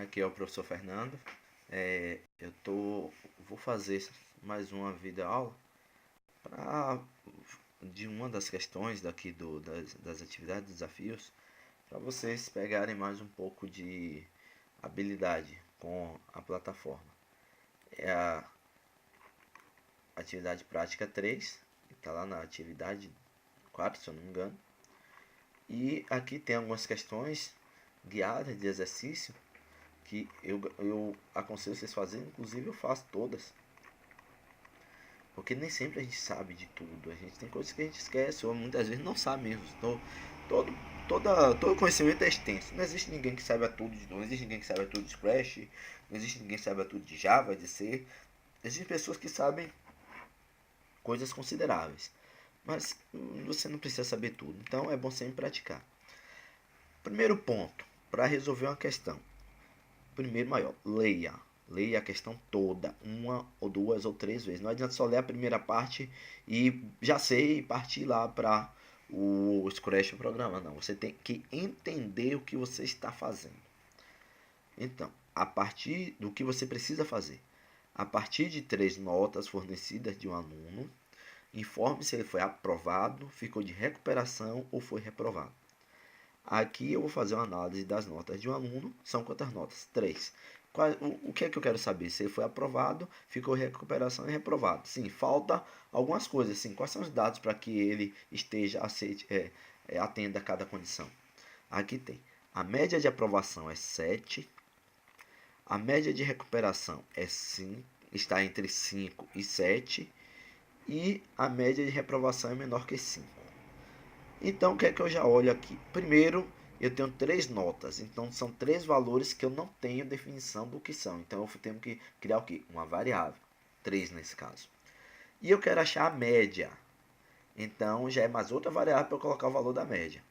Aqui é o professor Fernando. Vou fazer mais uma videoaula de uma das questões daqui das atividades e desafios, para vocês pegarem mais um pouco de habilidade com a plataforma. É a atividade prática 3, que está lá na atividade 4, se eu não me engano. E aqui tem algumas questões guiadas de exercício que eu aconselho vocês fazerem, inclusive eu faço todas. Porque nem sempre a gente sabe de tudo. A gente tem coisas que a gente esquece ou muitas vezes não sabe mesmo. Então, todo conhecimento é extenso. Não existe ninguém que saiba tudo não existe ninguém que saiba tudo de Scratch, não existe ninguém que saiba tudo de Java, de C. Existem pessoas que sabem coisas consideráveis. Mas você não precisa saber tudo. Então é bom sempre praticar. Primeiro ponto, para resolver uma questão. Primeiro maior, leia a questão toda, uma ou duas ou três vezes. Não adianta só ler a primeira parte e já sei e partir lá para o Scratch programa. Não, você tem que entender o que você está fazendo. Então, a partir do que você precisa fazer, a partir de 3 notas fornecidas de um aluno, informe se ele foi aprovado, ficou de recuperação ou foi reprovado. Aqui eu vou fazer uma análise das notas de um aluno. São quantas notas? 3. O que é que eu quero saber? Se ele foi aprovado, ficou em recuperação e reprovado. Sim, falta algumas coisas. Sim, quais são os dados para que ele esteja atenda a cada condição? Aqui tem. A média de aprovação é 7. A média de recuperação é 5, está entre 5 e 7. E a média de reprovação é menor que 5. Então, o que é que eu já olho aqui? Primeiro, eu tenho 3 notas. Então, são 3 valores que eu não tenho definição do que são. Então, eu tenho que criar o quê? Uma variável. 3 nesse caso. E eu quero achar a média. Então, já é mais outra variável para eu colocar o valor da média.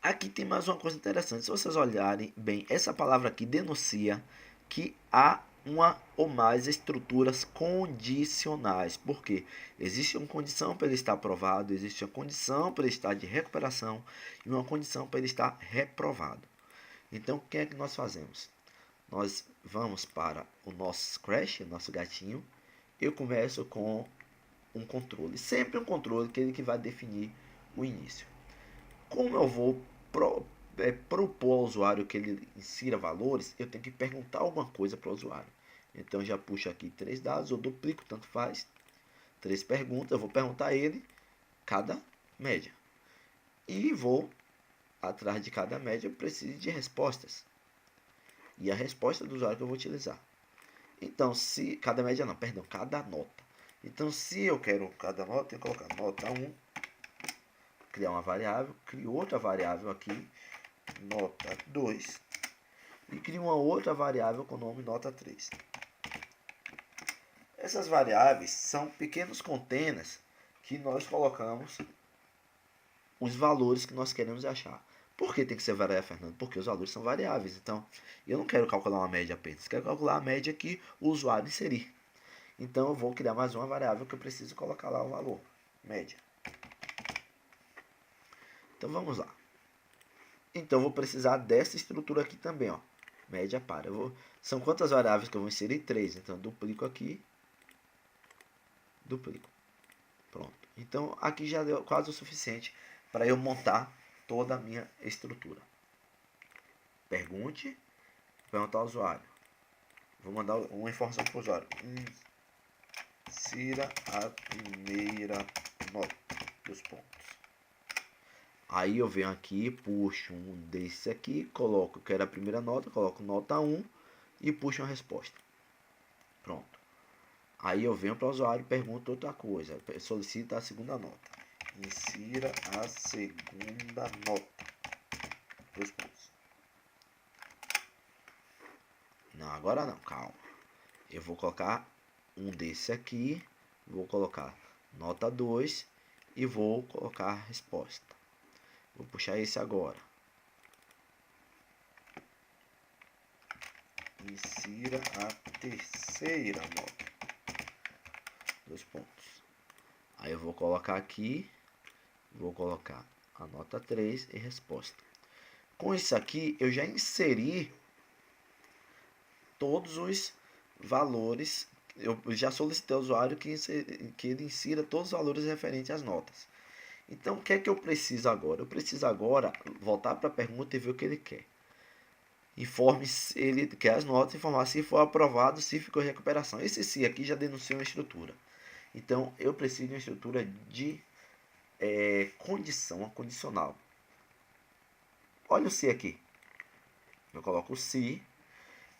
Aqui tem mais uma coisa interessante. Se vocês olharem bem, essa palavra aqui denuncia que há uma ou mais estruturas condicionais. Por quê? Existe uma condição para ele estar aprovado, existe uma condição para ele estar de recuperação e uma condição para ele estar reprovado. Então, o que é que nós fazemos? Nós vamos para o nosso Scratch, nosso gatinho. Eu começo com um controle. Sempre um controle que vai definir o início. Como eu vou propor ao usuário que ele insira valores, eu tenho que perguntar alguma coisa para o usuário. Então já puxo aqui 3 dados, eu duplico, tanto faz. 3 perguntas, eu vou perguntar a ele cada média. E vou atrás de cada média, eu preciso de respostas. E a resposta do usuário que eu vou utilizar. Então, se cada média não, perdão, cada nota. Então, se eu quero cada nota, eu tenho que colocar nota 1, criar uma variável, crio outra variável aqui, nota 2, e crio uma outra variável com o nome nota 3. Essas variáveis são pequenos containers que nós colocamos os valores que nós queremos achar. Por que tem que ser variável, Fernando? Porque os valores são variáveis. Então, eu não quero calcular uma média apenas, eu quero calcular a média que o usuário inserir. Então, eu vou criar mais uma variável que eu preciso colocar lá o valor, média. Então, vamos lá. Então, eu vou precisar dessa estrutura aqui também, ó. Média para. São quantas variáveis que eu vou inserir? 3. Então, duplico aqui. Duplico. Pronto. Então, aqui já deu quase o suficiente para eu montar toda a minha estrutura. Pergunte. Perguntar ao usuário. Vou mandar uma informação para o usuário. Insira a primeira nota dos pontos. Aí eu venho aqui, puxo um desse aqui, coloco, quero a primeira nota, coloco nota 1 e puxo uma resposta. Pronto. Aí eu venho para o usuário e pergunto outra coisa, solicita a segunda nota. Insira a segunda nota. 2 pontos. Não, agora não, calma. Eu vou colocar um desse aqui, vou colocar nota 2 e vou colocar a resposta. Vou puxar esse agora. Insira a terceira nota. 2 pontos. Aí eu vou colocar aqui, vou colocar a nota 3 e resposta. Com isso aqui, eu já inseri todos os valores. Eu já solicitei ao usuário que ele insira todos os valores referentes às notas. Então, o que é que eu preciso agora? Eu preciso agora voltar para a pergunta e ver o que ele quer. Informe se ele quer as notas, informar se for aprovado, se ficou em recuperação. Esse se aqui já denuncia uma estrutura. Então, eu preciso de uma estrutura de condição, uma condicional. Olha o se aqui. Eu coloco o se.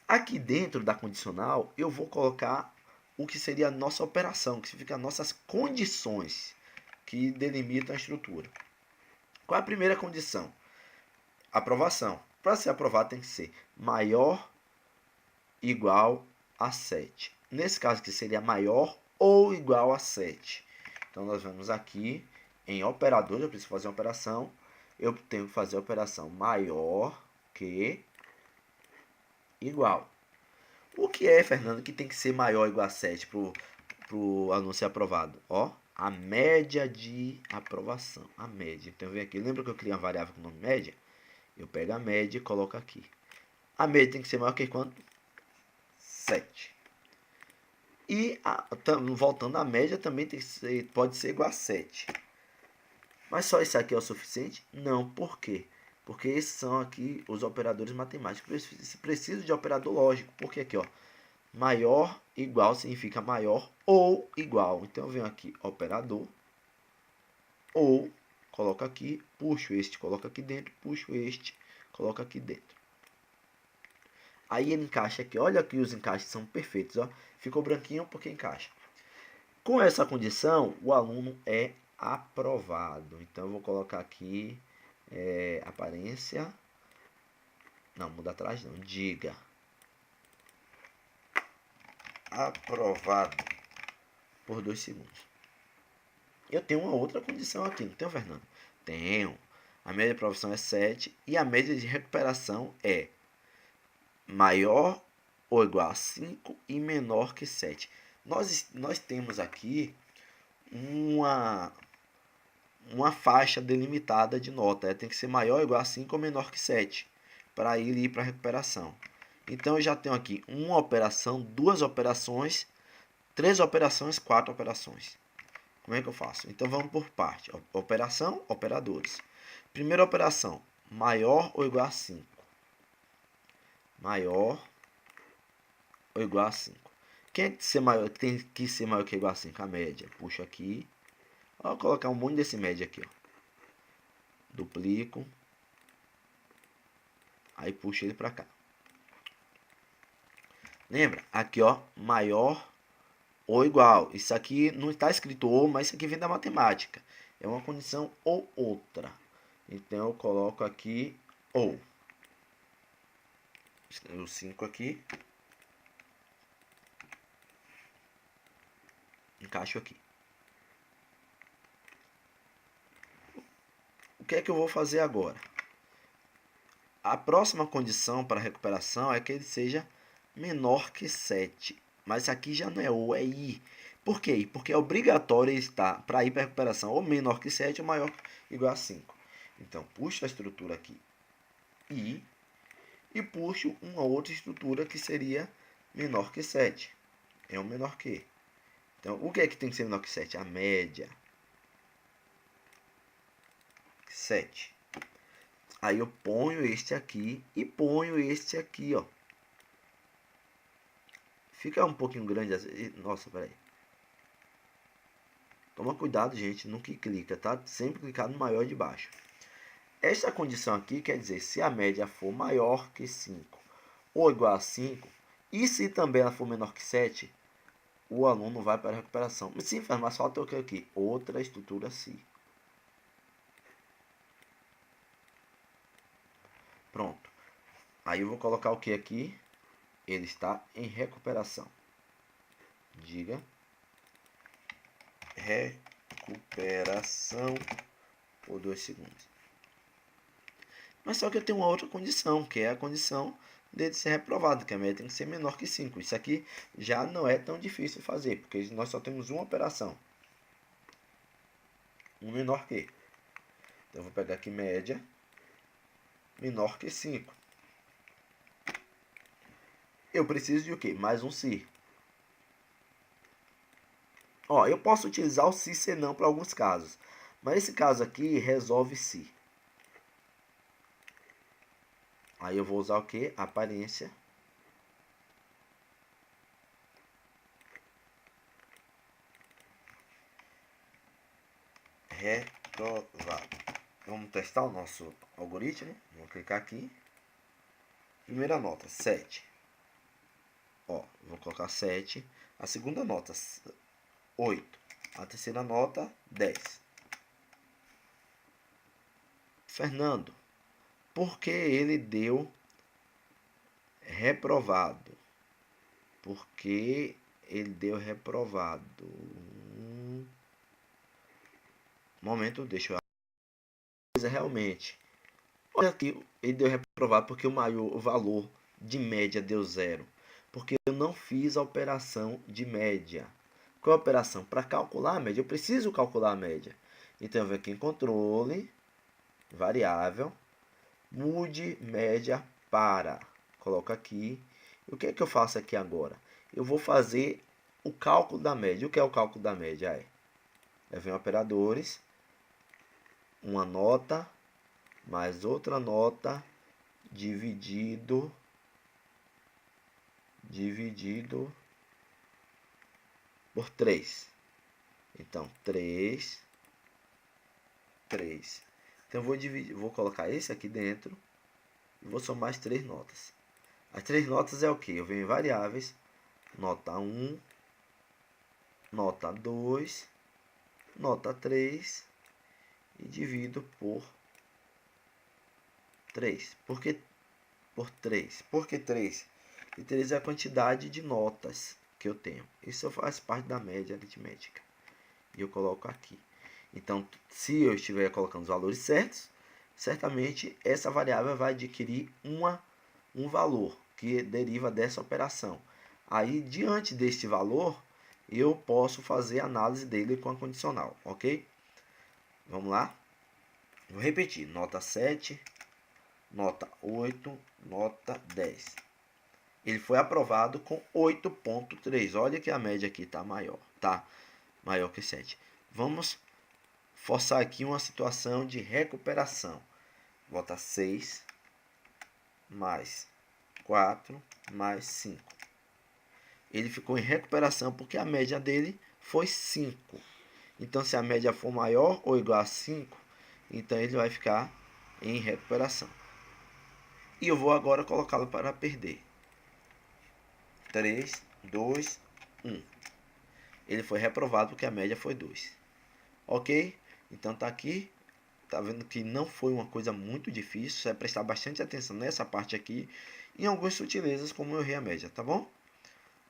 Aqui dentro da condicional, eu vou colocar o que seria a nossa operação, que significa nossas condições que delimitam a estrutura. Qual é a primeira condição? Aprovação. Para ser aprovado tem que ser maior igual a 7. Nesse caso aqui seria maior ou igual a 7. Então nós vamos aqui em operador, eu preciso fazer uma operação. Eu tenho que fazer a operação maior que igual. O que é, Fernando, que tem que ser maior ou igual a 7 para o aluno ser aprovado? Ó, a média de aprovação. A média. Então, vem aqui. Lembra que eu criei uma variável com o nome média? Eu pego a média e coloco aqui. A média tem que ser maior que quanto? 7. E, voltando à média, também tem que ser, pode ser igual a 7. Mas só isso aqui é o suficiente? Não. Por quê? Porque esses são aqui os operadores matemáticos. Preciso de operador lógico. Porque aqui, ó, maior igual significa maior ou igual. Então eu venho aqui, operador, ou, coloco aqui, puxo este, coloco aqui dentro, puxo este, coloco aqui dentro. Aí ele encaixa aqui. Olha que os encaixes são perfeitos. Ó. Ficou branquinho porque encaixa. Com essa condição, o aluno é aprovado. Então eu vou colocar aqui aparência. Não, muda atrás não. Diga. Aprovado por 2 segundos. Eu tenho uma outra condição aqui, não tenho, Fernando? Tenho. A média de aprovação é 7 e a média de recuperação é maior ou igual a 5 e menor que 7. Nós temos aqui uma faixa delimitada de nota. Tem que ser maior ou igual a 5 ou menor que 7 para ele ir para a recuperação. Então, eu já tenho aqui uma operação, 2 operações, 3 operações, 4 operações. Como é que eu faço? Então, vamos por parte. Operação, operadores. Primeira operação, maior ou igual a 5. Maior ou igual a 5. Quem tem que ser maior que igual a 5? A média. Puxo aqui. Vou colocar um monte desse média aqui. Ó. Duplico. Aí puxo ele para cá. Lembra? Aqui, ó, maior ou igual. Isso aqui não está escrito ou, mas isso aqui vem da matemática. É uma condição ou outra. Então, eu coloco aqui ou. O 5 aqui. Encaixo aqui. O que é que eu vou fazer agora? A próxima condição para recuperação é que ele seja menor que 7. Mas aqui já não é ou, é i. Por quê? Porque é obrigatório estar para ir para a recuperação ou menor que 7 ou maior ou igual a 5. Então, puxo a estrutura aqui i e puxo uma outra estrutura que seria menor que 7. É um menor que. Então, o que é que tem que ser menor que 7? A média. 7. Aí eu ponho este aqui e ponho este aqui, ó. Fica um pouquinho grande. Nossa, peraí. Toma cuidado, gente, no que clica, tá? Sempre clicar no maior de baixo. Esta condição aqui quer dizer se a média for maior que 5 ou igual a 5, e se também ela for menor que 7, o aluno vai para a recuperação. Mas sim, faz mais falta o que aqui? Outra estrutura se. Pronto. Aí eu vou colocar o que aqui? Ele está em recuperação. Diga. Recuperação por 2 segundos. Mas só que eu tenho uma outra condição, que é a condição dele ser reprovado, que a média tem que ser menor que 5. Isso aqui já não é tão difícil de fazer, porque nós só temos uma operação. Um menor que. Então, eu vou pegar aqui média menor que 5. eu preciso de o quê? Mais um se. Ó, eu posso utilizar o se, se não para alguns casos. Mas esse caso aqui resolve se. Aí eu vou usar o quê? Aparência. Reprovado. Vamos testar o nosso algoritmo. Vou clicar aqui. Primeira nota, 7. Ó, vou colocar 7. A segunda nota, 8. A terceira nota, 10. Fernando, por que ele deu reprovado? Por que ele deu reprovado? Momento, deixa eu... Realmente, olha aqui, ele deu reprovado porque o valor de média deu 0. Porque eu não fiz a operação de média. Qual é a operação? Para calcular a média, eu preciso calcular a média. Então eu venho aqui em controle, variável, mude média para. Coloco aqui. E o que é que eu faço aqui agora? Eu vou fazer o cálculo da média. O que é o cálculo da média? Eu venho operadores, uma nota, mais outra nota, dividido por 3. Então, 3. Então, vou colocar esse aqui dentro e vou somar as 3 notas. As 3 notas é o que? Eu venho em variáveis, nota 1, nota 2, nota 3 e divido por 3. Por que por 3? Por que 3? E 3 é a quantidade de notas que eu tenho. Isso faz parte da média aritmética. E eu coloco aqui. Então, se eu estiver colocando os valores certos, certamente essa variável vai adquirir um valor que deriva dessa operação. Aí, diante deste valor, eu posso fazer a análise dele com a condicional, ok? Vamos lá? Vou repetir. Nota 7, nota 8, nota 10. Ele foi aprovado com 8,3. Olha que a média aqui está maior, tá? Maior que 7. Vamos forçar aqui uma situação de recuperação. Bota 6, mais 4, mais 5. Ele ficou em recuperação porque a média dele foi 5. Então, se a média for maior ou igual a 5, então ele vai ficar em recuperação. E eu vou agora colocá-lo para perder. 3, 2, 1. Ele foi reprovado porque a média foi 2. Ok? Então tá aqui. Tá vendo que não foi uma coisa muito difícil. Você vai prestar bastante atenção nessa parte aqui. E em algumas sutilezas como eu errei a média, tá bom?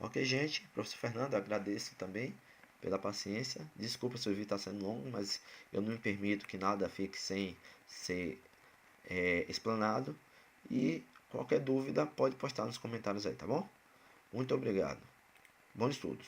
Ok, gente? Professor Fernando, agradeço também pela paciência. Desculpa se o vídeo está sendo longo, mas eu não me permito que nada fique sem ser explanado. E qualquer dúvida pode postar nos comentários aí, tá bom? Muito obrigado. Bons estudos.